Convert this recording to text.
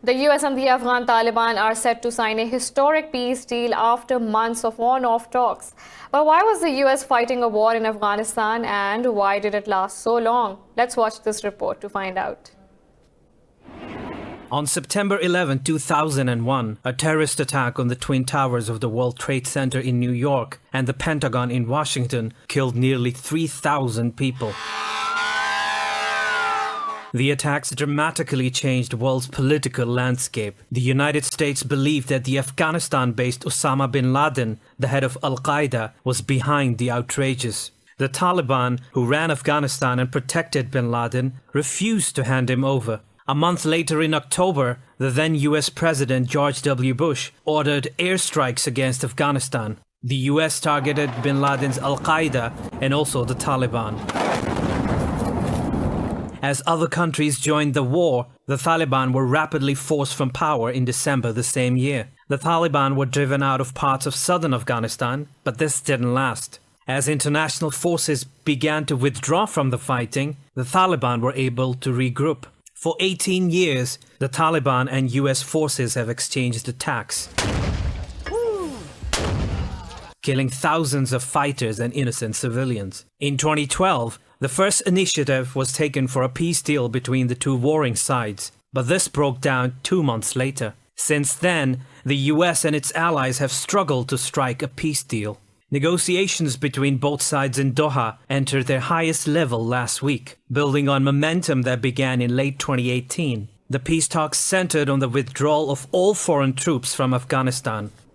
The US and the Afghan Taliban are set to sign a historic peace deal after months of on-off talks. But why was the US fighting a war in Afghanistan, and why did it last so long? Let's watch this report to find out. On September 11, 2001, a terrorist attack on the Twin Towers of the World Trade Center in New York and the Pentagon in Washington killed nearly 3,000 people. The attacks dramatically changed the world's political landscape. The United States believed that the Afghanistan-based Osama bin Laden, the head of Al-Qaeda, was behind the outrages. The Taliban, who ran Afghanistan and protected bin Laden, refused to hand him over. A month later in October, the then US President George W. Bush ordered airstrikes against Afghanistan. The US targeted bin Laden's Al-Qaeda and also the Taliban. As other countries joined the war, the Taliban were rapidly forced from power in December the same year. The Taliban were driven out of parts of southern Afghanistan, but this didn't last. As international forces began to withdraw from the fighting, the Taliban were able to regroup. For 18 years, the Taliban and US forces have exchanged attacks, killing thousands of fighters and innocent civilians. In 2012, the first initiative was taken for a peace deal between the two warring sides, but this broke down 2 months later. Since then, the US and its allies have struggled to strike a peace deal. Negotiations between both sides in Doha entered their highest level last week, building on momentum that began in late 2018. The peace talks centered on the withdrawal of all foreign troops from Afghanistan.